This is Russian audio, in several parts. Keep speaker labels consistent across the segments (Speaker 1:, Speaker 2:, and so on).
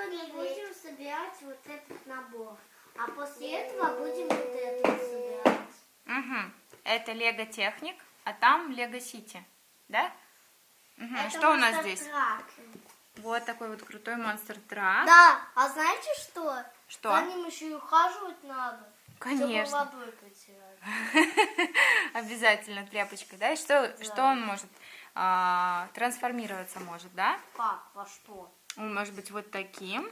Speaker 1: сегодня будем собирать вот этот набор. А после этого будем вот это собирать.
Speaker 2: Угу. Это Лего Техник, а там Лего Сити. Да? Угу.
Speaker 1: Это
Speaker 2: Что у нас
Speaker 1: Monster
Speaker 2: здесь?
Speaker 1: Truck.
Speaker 2: Вот такой вот крутой монстр трак.
Speaker 1: Да, а знаете что?
Speaker 2: Что?
Speaker 1: За ним еще и ухаживать надо.
Speaker 2: Конечно.
Speaker 1: Чтобы водой протирать.
Speaker 2: Обязательно тряпочкой, да? И что он может? Трансформироваться может, да?
Speaker 1: Как? Во что?
Speaker 2: Он может быть вот таким,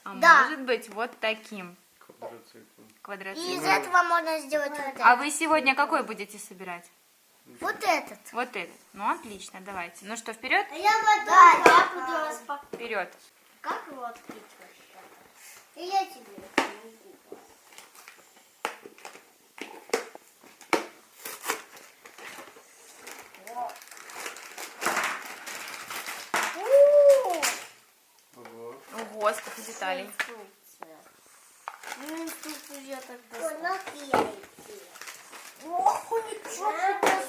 Speaker 2: а
Speaker 1: Да.
Speaker 2: может быть вот таким.
Speaker 3: Квадроцикл.
Speaker 1: И
Speaker 2: Квадроцикл.
Speaker 1: из этого можно сделать вот это.
Speaker 2: А вы сегодня какой будете собирать?
Speaker 1: Вот этот.
Speaker 2: Вот этот. Ну, отлично, давайте. Ну что, вперед?
Speaker 1: А я потом... Да, я буду распаковывать.
Speaker 2: Вперед.
Speaker 1: Как его открыть вообще-то? И я тебе помогу.
Speaker 3: Ого.
Speaker 2: Ого, сколько деталей.
Speaker 1: Инструкция. Ну, инструкцию я так поставлю. Ох, ничего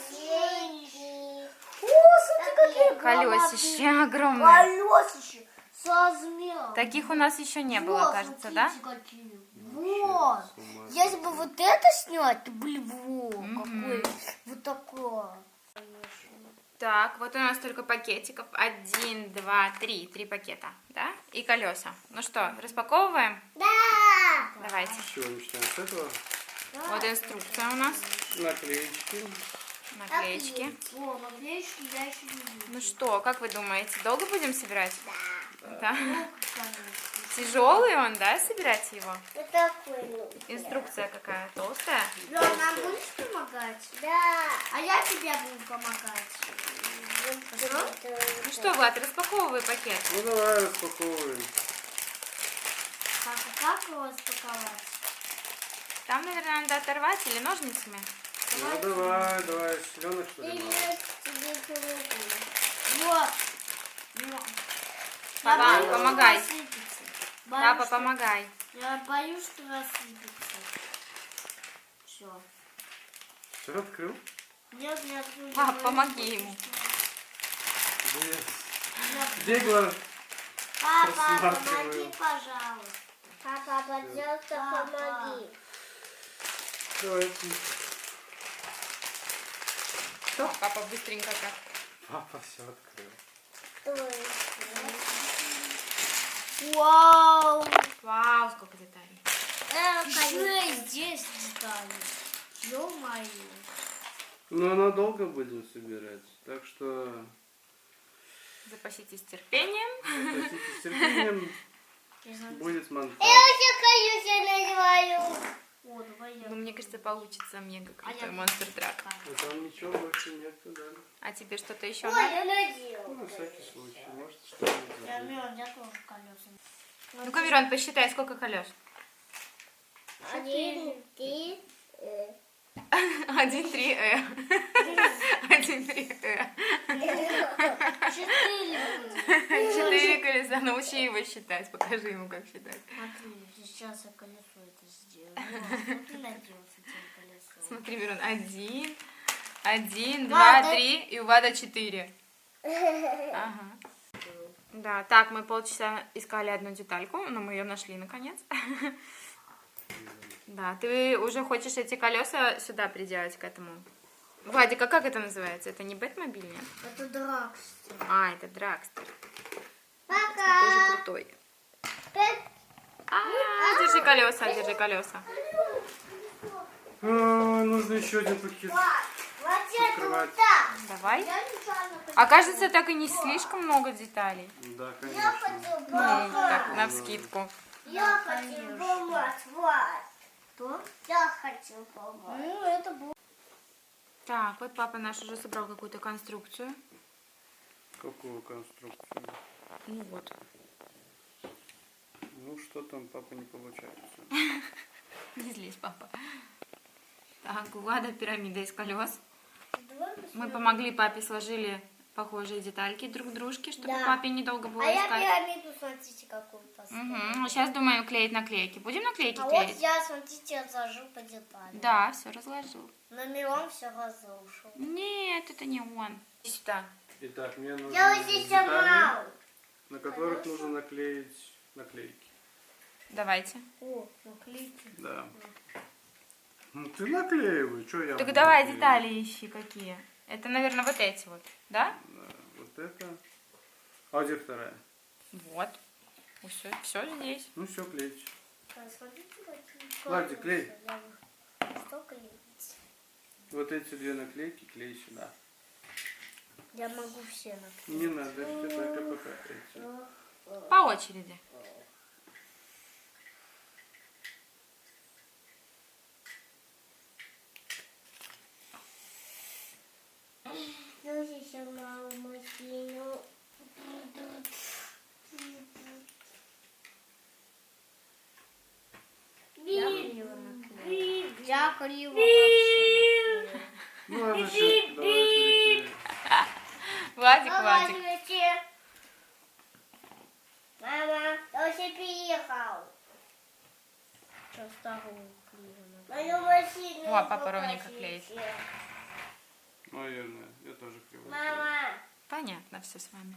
Speaker 1: себе. О, смотри, какие
Speaker 2: Колесище огромное.
Speaker 1: колесища с размером.
Speaker 2: Таких у нас еще не было,
Speaker 1: Вот,
Speaker 2: кажется, да?
Speaker 1: смотрите, какие. Вот.
Speaker 3: С ума
Speaker 1: Если бы вот это снять, то были бы какой. Вот такое.
Speaker 2: Так, вот у нас только пакетиков. 1, 2, 3. 3 пакета, да? И колеса. Ну что, распаковываем?
Speaker 1: Да.
Speaker 2: Давайте.
Speaker 3: С чего начинаем? С этого?
Speaker 2: Вот инструкция у нас.
Speaker 3: Наклеечки.
Speaker 2: Наклеечки.
Speaker 1: О, наклеечки я еще не вижу.
Speaker 2: Ну что, как вы думаете, долго будем собирать? Да.
Speaker 1: Ну, конечно.
Speaker 2: Тяжелый он, да, собирать его?
Speaker 1: Это такой, ну.
Speaker 2: Инструкция какая толстая.
Speaker 1: Лён, нам будешь помогать? Да. А я тебе буду помогать.
Speaker 2: Ну что, Влад, распаковывай пакет.
Speaker 3: Ну давай распаковываем.
Speaker 1: Как его распаковать?
Speaker 2: Там, наверное, надо оторвать или ножницами.
Speaker 3: Ну давай, селенок что ли? мало?
Speaker 1: тебе помогу. Вот.
Speaker 2: Папа,
Speaker 1: Я боюсь,
Speaker 2: помогай.
Speaker 1: что рассыпется.
Speaker 2: Папа,
Speaker 1: Боюсь, что-
Speaker 2: помогай.
Speaker 1: Я боюсь, что рассыпется. Все.
Speaker 3: Все открыл?
Speaker 1: Нет, не открою.
Speaker 2: Пап, помоги ему.
Speaker 3: Где глаз?
Speaker 1: Папа,
Speaker 3: Рассматриваю.
Speaker 1: помоги, пожалуйста. Папа, пожалуйста, помоги.
Speaker 3: Давайте.
Speaker 2: Папа быстренько так.
Speaker 3: Папа все открыл.
Speaker 1: Вау!
Speaker 2: Вау, сколько деталей.
Speaker 1: Еще и здесь детали. Ё-моё.
Speaker 3: Ну она долго будем собирать, так что
Speaker 2: Запаситесь терпением.
Speaker 3: простите, с терпением будет монтаж.
Speaker 1: Я называю. О, давай я.
Speaker 2: Ну, мне кажется, получится мега крутой
Speaker 1: я-
Speaker 2: монстр трак.
Speaker 3: А там ничего больше нет, да?
Speaker 2: А тебе что-то еще
Speaker 1: Ой,
Speaker 2: надо?
Speaker 1: я надел.
Speaker 3: Ну, на всякий случай, может что-нибудь
Speaker 1: Я
Speaker 3: забыть.
Speaker 1: Мирон, я тоже колеса.
Speaker 2: Ну-ка, Мирон, посчитай, сколько колес.
Speaker 1: 1, 3,
Speaker 2: 1, 3, 1, 3, 4 колеса. Научи его считать. Покажи ему, как считать.
Speaker 1: Смотри, сейчас я колесо это сделаю. Вот, ты наделся этим колесом.
Speaker 2: Смотри, Мирон. 1, 1,
Speaker 1: Влада.
Speaker 2: 2, 3 и у Влада 4. Ага. Да, так, мы полчаса искали одну детальку, но мы ее нашли наконец. Да, ты уже хочешь эти колеса сюда приделать к этому. Владик, а как это называется? Это не Бэтмобиль, нет?
Speaker 1: Это Дракстер.
Speaker 2: А, это Драгстер.
Speaker 1: Пока.
Speaker 2: Тоже крутой. Держи колеса, держи колеса.
Speaker 3: А, нужно еще один пакет.
Speaker 1: Вот это
Speaker 3: Открывать.
Speaker 1: вот так.
Speaker 2: Давай.
Speaker 1: Я нечаянно
Speaker 2: А кажется, так и не слишком много деталей.
Speaker 3: Да,
Speaker 1: Я
Speaker 3: конечно.
Speaker 1: хочу
Speaker 2: Ну,
Speaker 1: помыть.
Speaker 2: так, навскидку.
Speaker 1: Я хочу помыть. Вот. Что? Я хочу помыть. Ну, это будет.
Speaker 2: Так, вот папа наш уже собрал какую-то конструкцию.
Speaker 3: Какую конструкцию?
Speaker 2: Ну вот.
Speaker 3: Ну, что там, папа, не получается.
Speaker 2: Не злись, папа. Так, у Влада пирамида из колес. Мы помогли папе, сложили похожие детальки друг к дружке, чтобы
Speaker 1: Да.
Speaker 2: папе недолго было
Speaker 1: А я
Speaker 2: искать.
Speaker 1: пирамиду, смотрите, какую поставила.
Speaker 2: Угу. Сейчас думаем клеить наклейки. Будем наклейки
Speaker 1: А вот
Speaker 2: клеить?
Speaker 1: я, смотрите, разложу по деталям.
Speaker 2: Да, все разложил.
Speaker 1: Но Мирон все разрушил.
Speaker 2: Нет, это не он. Сюда.
Speaker 3: Итак, мне нужны
Speaker 1: Я вот здесь
Speaker 3: детали,
Speaker 1: сама.
Speaker 3: на которых нужно наклеить наклейки.
Speaker 2: Давайте.
Speaker 1: О, наклейки.
Speaker 3: Да. Ну ты наклеивай, что я
Speaker 2: Так
Speaker 3: буду
Speaker 2: давай
Speaker 3: наклеивать?
Speaker 2: детали ищи какие. Это, наверное, вот эти вот, да?
Speaker 3: Да, вот это. А где вторая?
Speaker 2: Вот. Все здесь.
Speaker 3: Ну все, клейте.
Speaker 1: Посмотрите, какие
Speaker 3: Владик, клей.
Speaker 1: Что клеить?
Speaker 3: Вот эти две наклейки клей сюда.
Speaker 1: Я могу все наклеить.
Speaker 3: Не надо, это только пока эти.
Speaker 2: По очереди.
Speaker 1: Слушай, сама в машину. Я криво наклеила. Я криво наклеила.
Speaker 3: Ну, а зачем? Давай переклеим.
Speaker 2: Владик.
Speaker 1: Мама, я уже приехал. Что вторую криво наклеила? Мою машину.
Speaker 2: О, папа ровненько клеит.
Speaker 3: Наверное, я тоже криво.
Speaker 1: Мама.
Speaker 2: Понятно все с вами.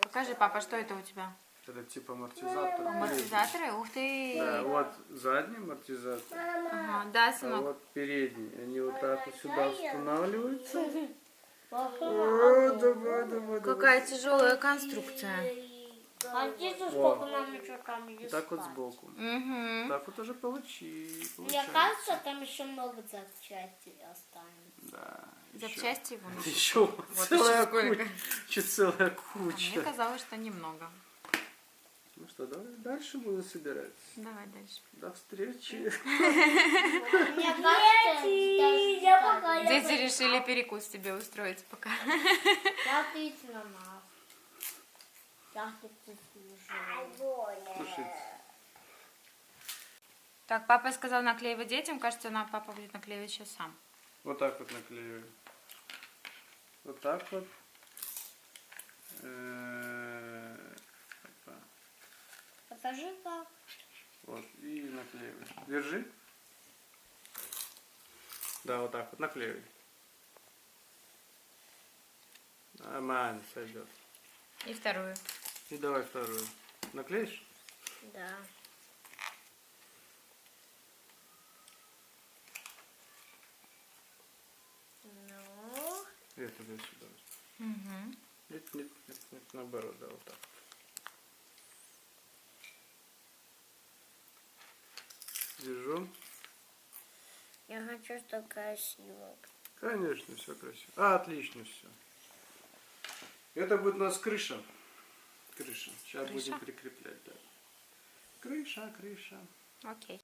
Speaker 2: Покажи, папа, что это у тебя?
Speaker 3: Это типа амортизатор.
Speaker 2: Амортизаторы? Ух ты!
Speaker 3: Да, вот задний амортизатор,
Speaker 2: Ага, да,
Speaker 3: а
Speaker 2: сынок.
Speaker 3: вот передний. Они вот так вот сюда устанавливаются.
Speaker 1: Папа.
Speaker 3: О, давай.
Speaker 2: Какая тяжелая конструкция.
Speaker 1: А здесь
Speaker 3: О.
Speaker 1: сколько нам еще там
Speaker 3: И
Speaker 1: есть?
Speaker 3: так вот сбоку.
Speaker 2: Угу.
Speaker 3: Так вот уже
Speaker 1: Мне
Speaker 3: получается.
Speaker 1: кажется, там еще много запчастей останется.
Speaker 3: Да.
Speaker 2: Запчасти вон.
Speaker 3: Еще
Speaker 2: Вот
Speaker 3: целая
Speaker 2: еще сколько.
Speaker 3: куча. Еще целая
Speaker 2: А мне
Speaker 3: куча.
Speaker 2: казалось, что немного.
Speaker 3: Ну что, давай дальше буду собирать.
Speaker 2: Давай дальше.
Speaker 3: До встречи.
Speaker 1: Мне кажется, я пока
Speaker 2: Дети решили перекус тебе устроить пока.
Speaker 1: я отлично мав. Я тут служу.
Speaker 3: Слушайте.
Speaker 2: Так, папа сказал наклеивать детям. Кажется, папа будет наклеивать сейчас сам.
Speaker 3: Вот так вот наклеиваю. Вот так вот. Опа.
Speaker 1: Покажи как.
Speaker 3: Вот, и наклеиваю. Держи. Да, вот так вот наклеивай. Нормально, сойдет.
Speaker 2: И вторую.
Speaker 3: И давай вторую. Наклеишь?
Speaker 1: Да. Ну,
Speaker 3: Это да сюда.
Speaker 2: Угу.
Speaker 3: Нет, наоборот, да, вот так. Держу.
Speaker 1: я хочу, чтобы красиво.
Speaker 3: Конечно, все красиво. Отлично все. Это будет у нас крыша. Крыша. Сейчас
Speaker 2: Крыша?
Speaker 3: будем прикреплять, да. Крыша.
Speaker 2: Окей.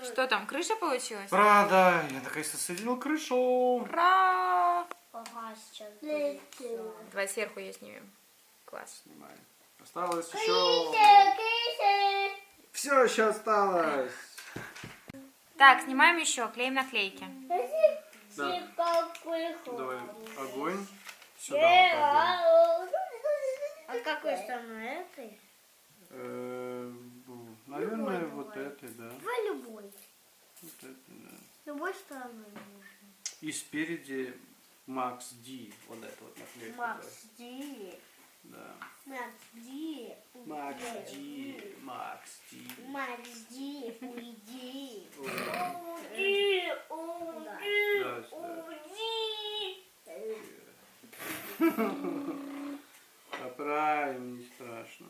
Speaker 2: Что там, крыша получилась?
Speaker 3: Правда, я наконец-то соединил крышу.
Speaker 2: Ура!
Speaker 1: Папа сейчас будет всё.
Speaker 2: Давай сверху ее снимем. Класс.
Speaker 3: Снимаем. Осталось еще. Все еще осталось.
Speaker 2: Так, снимаем еще, клеим наклейки.
Speaker 3: Да.
Speaker 1: Какой
Speaker 3: Давай огонь. Сюда вот огонь.
Speaker 1: А какой стороной этой?
Speaker 3: Наверное,
Speaker 1: Любой
Speaker 3: вот
Speaker 1: давай.
Speaker 3: этой, да.
Speaker 1: Давай любой.
Speaker 3: Вот этой, да.
Speaker 1: Любой стороной можно.
Speaker 3: И спереди Макс Ди. Вот это вот наклейка.
Speaker 1: Макс Ди.
Speaker 3: Да.
Speaker 1: Макс Ди.
Speaker 3: Макс Ди. Макс Ди.
Speaker 1: Макс Ди. Уйди.
Speaker 3: Уйди.
Speaker 1: Уйди.
Speaker 3: Да, сюда. Поправим, не страшно.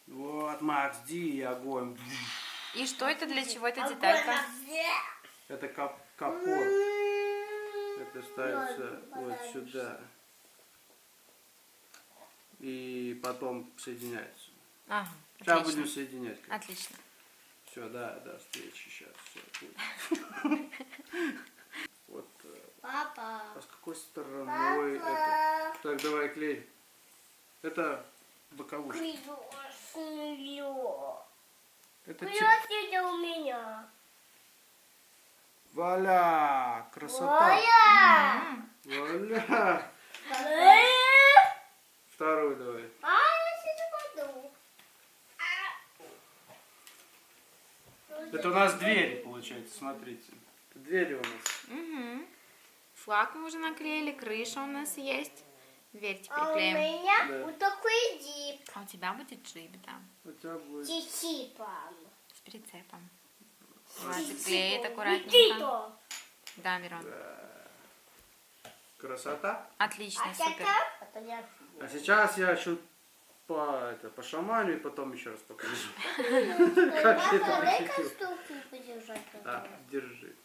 Speaker 3: Вот, Макс Ди, огонь.
Speaker 2: И что это, для чего эта деталька?
Speaker 3: Это капот. Это ставится вот сюда. И потом соединяется.
Speaker 2: Ага,
Speaker 3: Сейчас
Speaker 2: отлично.
Speaker 3: будем соединять.
Speaker 2: Отлично.
Speaker 3: Все, да, встречи сейчас. Все. Вот.
Speaker 1: Папа.
Speaker 3: А с какой стороной это? Так, давай клей. Это боковушка. Это
Speaker 1: Красиво у меня.
Speaker 3: Валя! Красота! Валя! Вторую давай.
Speaker 1: А, я сейчас пойду.
Speaker 3: Это у нас двери, получается, смотрите. Двери у нас.
Speaker 2: Угу. Флаг мы уже наклеили, крыша у нас есть. Дверь теперь
Speaker 1: А у
Speaker 2: клеим.
Speaker 1: меня
Speaker 3: Да.
Speaker 1: вот такой дип.
Speaker 2: А у тебя будет джип, да?
Speaker 3: У тебя будет...
Speaker 1: Чичипом.
Speaker 2: С прицепом. Владик клеит аккуратненько. Да, Мирон.
Speaker 3: Красота.
Speaker 2: Отлично, супер.
Speaker 1: Это я.
Speaker 3: А сейчас я еще по шаманю и потом еще раз покажу.
Speaker 1: Дай-ка штуку подержать.
Speaker 3: Да, держи.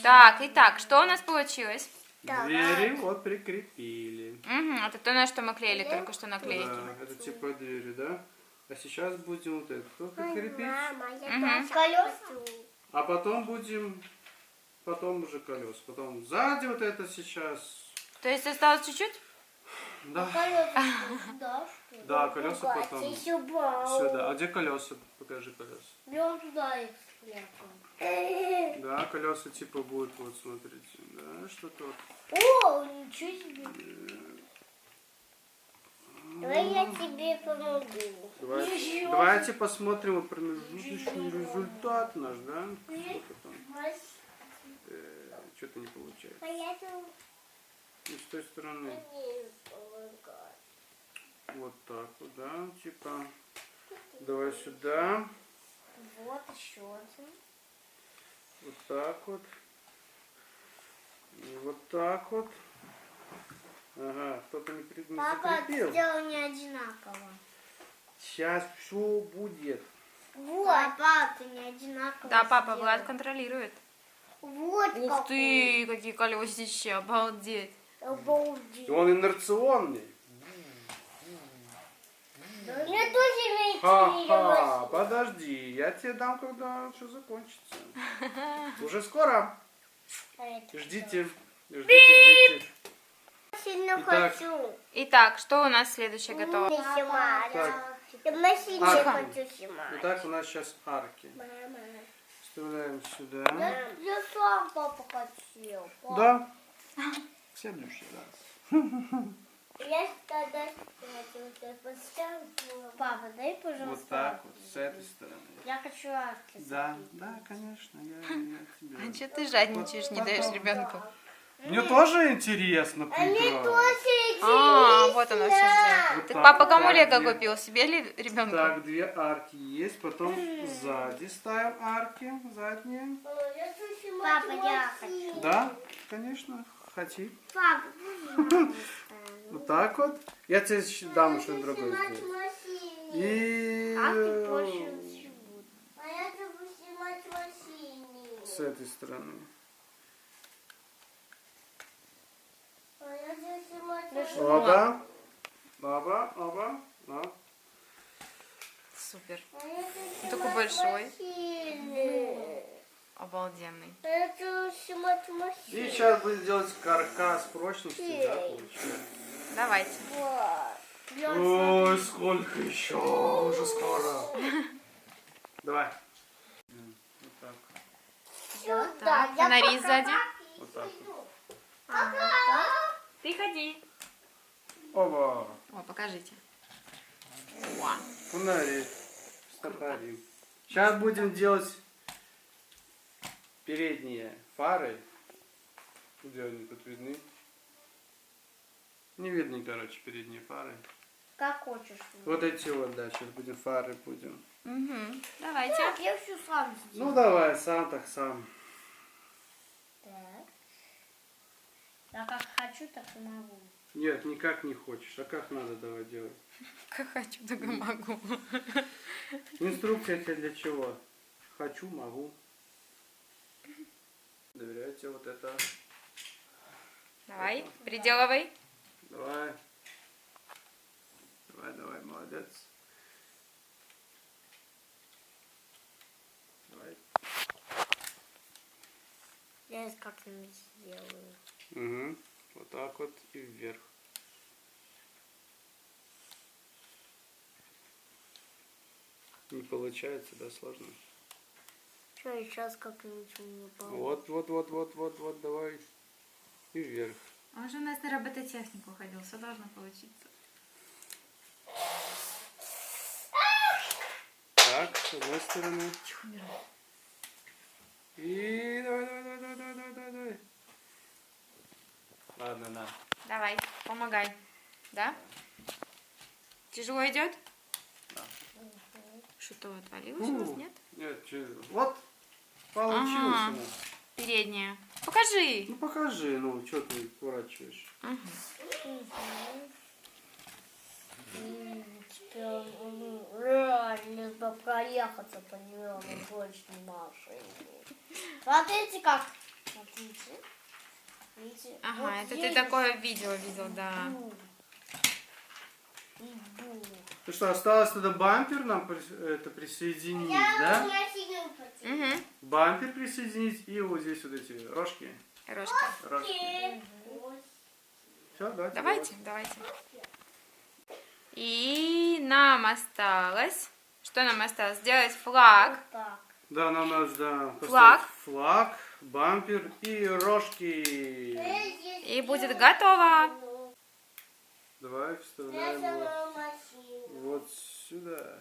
Speaker 2: Так, итак, что у нас получилось?
Speaker 3: Двери вот прикрепили.
Speaker 2: Угу, это то, на что мы клеили только что наклейки.
Speaker 3: Да, это типа двери, да? А сейчас будем вот это прикрепить.
Speaker 1: Мама, я колеса.
Speaker 3: А потом будем, потом уже колеса. Потом сзади вот это сейчас.
Speaker 2: То есть осталось чуть-чуть?
Speaker 3: Да.
Speaker 1: Колеса сюда, что ли?
Speaker 3: Да, колеса потом.
Speaker 1: Сюда.
Speaker 3: Сюда. А где колеса? Покажи колеса.
Speaker 1: Берем туда их спрятаем.
Speaker 3: Да, колеса типа будут, вот смотрите. Да, что-то вот.
Speaker 1: О, ничего себе. Давай я тебе помогу.
Speaker 3: Давайте посмотрим вот промежуточный результат наш, да? Сколько там? Что-то не получается.
Speaker 1: Поэтому
Speaker 3: И с той стороны.
Speaker 1: не помогай.
Speaker 3: Вот так вот, да, типа. Давай сюда.
Speaker 1: Вот еще один.
Speaker 3: Вот так вот. И вот так вот. Ага, кто-то не
Speaker 1: Папа
Speaker 3: закрепил.
Speaker 1: сделал не одинаково.
Speaker 3: Сейчас все будет.
Speaker 1: Вот. Папа, ты не одинаково.
Speaker 2: Да, папа,
Speaker 1: сделал.
Speaker 2: Влад контролирует.
Speaker 1: Вот
Speaker 2: Ух ты, какие колесища, обалдеть.
Speaker 1: Обалдеть.
Speaker 3: И он инерционный.
Speaker 1: Мне тоже имеет
Speaker 3: Ха-ха, подожди, я тебе дам, когда все закончится. Уже скоро. Ждите, ждите.
Speaker 1: Сильно
Speaker 3: Итак.
Speaker 1: хочу.
Speaker 2: Итак, что у нас следующее готово?
Speaker 3: Так.
Speaker 1: Я на сильно
Speaker 3: Арка.
Speaker 1: хочу снимать.
Speaker 3: Итак, у нас сейчас арки.
Speaker 1: Мама.
Speaker 3: Вставляем сюда.
Speaker 1: Я сам папа хотел. Папа.
Speaker 3: Да. В следующий раз.
Speaker 1: Я тогда хотела поставить. Папа, дай, пожалуйста.
Speaker 3: Вот так вот, с этой стороны.
Speaker 1: Я хочу арки.
Speaker 3: Да, да, конечно, я тебе.
Speaker 2: А что ты жадничаешь, не даешь ребенку?
Speaker 3: Мне тоже интересно
Speaker 1: Мне
Speaker 3: поиграть.
Speaker 1: тоже
Speaker 2: А, вот оно сейчас.
Speaker 3: Вот
Speaker 2: Ты
Speaker 3: так,
Speaker 2: папа кому
Speaker 3: так,
Speaker 2: лего
Speaker 3: две.
Speaker 2: купил? Себе или ребенку?
Speaker 3: Так, две арки есть, потом сзади ставим арки, задние.
Speaker 1: Папа, я хочу.
Speaker 3: Да, конечно, хоти.
Speaker 1: Папа,
Speaker 3: Вот так вот. Я тебе дам что-нибудь другое сделать. И
Speaker 1: А ты больше буду. А я буду снимать машине.
Speaker 3: с этой стороны.
Speaker 1: А я буду снимать машине.
Speaker 3: Оба. Оба, оба. Да.
Speaker 2: Супер.
Speaker 1: А я буду
Speaker 2: Такой
Speaker 1: снимать
Speaker 2: большой.
Speaker 1: машины.
Speaker 2: Обалденный.
Speaker 1: А я буду снимать
Speaker 3: И
Speaker 1: машины.
Speaker 3: сейчас будем делать каркас прочности, да, получается.
Speaker 2: Давайте.
Speaker 1: Вот.
Speaker 3: Ой, сколько еще? Уже скоро. Давай. Вот так.
Speaker 1: Сюда.
Speaker 2: Так,
Speaker 1: Я
Speaker 2: фонари
Speaker 1: пока
Speaker 2: сзади.
Speaker 3: Вот так вот.
Speaker 2: Ты ходи.
Speaker 3: Оба.
Speaker 2: О, покажите. О,
Speaker 3: Фонари. Стопорим. Сейчас будем делать передние фары. Где они тут видны? Не видны, короче, передние фары.
Speaker 1: Как хочешь.
Speaker 3: Вот эти вот, да, сейчас будем фары будем.
Speaker 2: угу. Давайте.
Speaker 1: Так, я все сам сделаю.
Speaker 3: Ну давай, сам так сам.
Speaker 1: Так. Я как хочу, так и могу.
Speaker 3: Нет, никак не хочешь. А как надо давай делать?
Speaker 2: Как хочу, так и могу.
Speaker 3: Инструкция тебе для чего? Хочу, могу. Доверяйте вот это.
Speaker 2: Давай, приделывай.
Speaker 3: Давай. Давай, давай, молодец. Давай.
Speaker 1: Я как-нибудь сделаю.
Speaker 3: Угу. Вот так вот и вверх. Не получается, да, сложно?
Speaker 1: Что, сейчас как-нибудь не
Speaker 3: Вот,
Speaker 1: получится.
Speaker 3: вот, вот, вот, вот, вот, давай. И вверх.
Speaker 2: Он же у нас на робототехнику ходил, все должно получиться.
Speaker 3: Так, с одной стороны. И давай, давай, давай, давай, давай, давай, давай, давай. Ладно, на.
Speaker 2: Давай, помогай. Да? Тяжело идет?
Speaker 3: Да.
Speaker 2: Что-то отвалилось у вас, нет?
Speaker 3: Нет, вот получилось
Speaker 2: Ага.
Speaker 3: у нас.
Speaker 2: Передняя. Покажи.
Speaker 3: Ну покажи, ну что ты поворачиваешь?
Speaker 1: Теперь реально бы проехаться по нему больше машине. Смотрите как. Смотрите. Видите?
Speaker 2: Ага,
Speaker 1: Вот
Speaker 2: это ты
Speaker 1: здесь
Speaker 2: такое видео видел, да.
Speaker 1: бум. И бум.
Speaker 3: Ну что, осталось тогда бампер нам это присоединить, да?
Speaker 2: Угу.
Speaker 3: Бампер присоединить и вот здесь вот эти рожки.
Speaker 2: Рожки.
Speaker 3: Рожки. Все,
Speaker 2: Давайте. И нам осталось... Что нам осталось? Сделать флаг.
Speaker 1: Вот так.
Speaker 3: Да, нам надо поставить
Speaker 2: Флаг.
Speaker 3: флаг, бампер и рожки.
Speaker 2: И будет готово.
Speaker 3: Давай вставляем его вот сюда.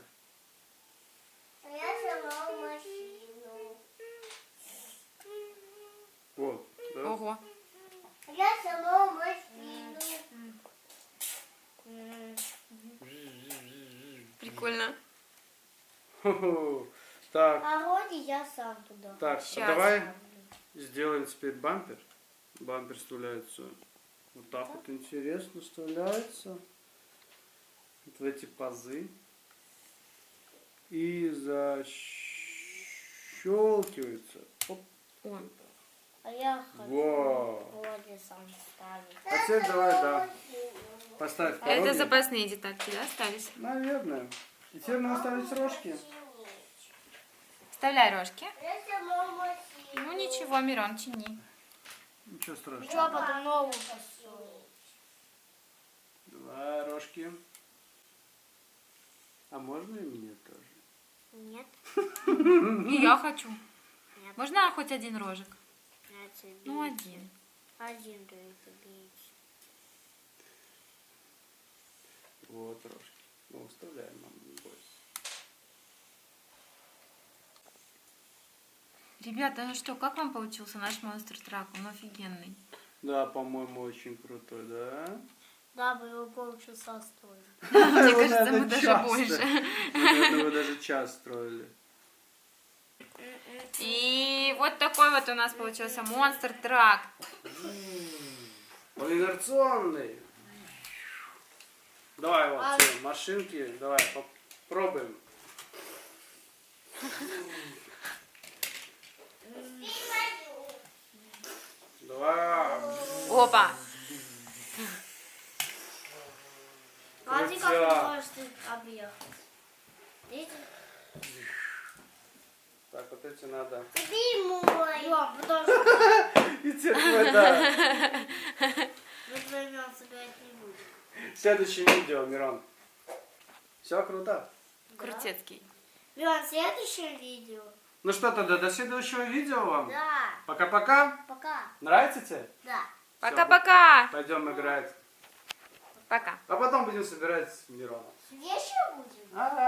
Speaker 3: Вот, да?
Speaker 2: Ого.
Speaker 1: Я сама машину.
Speaker 2: Прикольно.
Speaker 3: Хо-хо. Так,
Speaker 1: А вроде я сам туда.
Speaker 3: так,
Speaker 2: Щас.
Speaker 3: а давай сделаем теперь бампер. Бампер вставляется вот так вот, интересно вставляется вот в эти пазы и защелкивается. Оп.
Speaker 2: О,
Speaker 1: А я хочу
Speaker 3: Во.
Speaker 1: вроде сам ставить.
Speaker 3: А теперь давай, да, поставь
Speaker 2: это
Speaker 3: коробки.
Speaker 2: запасные детальки, да, остались?
Speaker 3: Наверное. И теперь надо ставить рожки.
Speaker 2: Вставляй рожки.
Speaker 1: Я сама машину.
Speaker 2: Ну ничего, Мирон, чини.
Speaker 3: Ничего страшного.
Speaker 1: Что потом новую построить?
Speaker 3: Давай рожки. А можно и мне тоже?
Speaker 1: Нет.
Speaker 2: И я хочу.
Speaker 1: Нет.
Speaker 2: Можно хоть один рожек?
Speaker 1: Нет,
Speaker 2: Ну, один.
Speaker 1: Один только бить.
Speaker 3: Вот рожки. Ну, вставляем нам, не бойся.
Speaker 2: Ребята, ну что, как вам получился наш монстр трак? Он офигенный.
Speaker 3: Да, по-моему, очень крутой, да?
Speaker 1: Да, бы его полчаса стоит.
Speaker 2: Мне
Speaker 3: Его
Speaker 2: кажется,
Speaker 3: надо
Speaker 2: мы даже
Speaker 3: часто.
Speaker 2: больше.
Speaker 3: Наверное, вы даже час строили.
Speaker 2: И вот такой вот у нас получился монстр трак.
Speaker 3: Он инерционный. Давай вот те машинки, давай попробуем. Давай.
Speaker 2: Опа.
Speaker 1: Смотри, как
Speaker 3: Крутяк.
Speaker 1: ты можешь объехать. Видите?
Speaker 3: Так, вот эти надо.
Speaker 1: Ты мой. Да, потому что
Speaker 3: И теперь твой, да.
Speaker 1: мы вдвоем собирать не будем.
Speaker 3: Следующее видео, Мирон. Все круто.
Speaker 2: Крутецкий.
Speaker 1: Мирон, в следующем видео.
Speaker 3: Ну что тогда, до следующего видео вам.
Speaker 1: Да.
Speaker 3: Пока-пока.
Speaker 1: Пока.
Speaker 3: Нравится тебе?
Speaker 1: Да.
Speaker 2: Пока-пока.
Speaker 3: Пойдем играть.
Speaker 2: Пока.
Speaker 3: А потом будем собирать Мирона.
Speaker 1: Еще будем?
Speaker 3: Ага.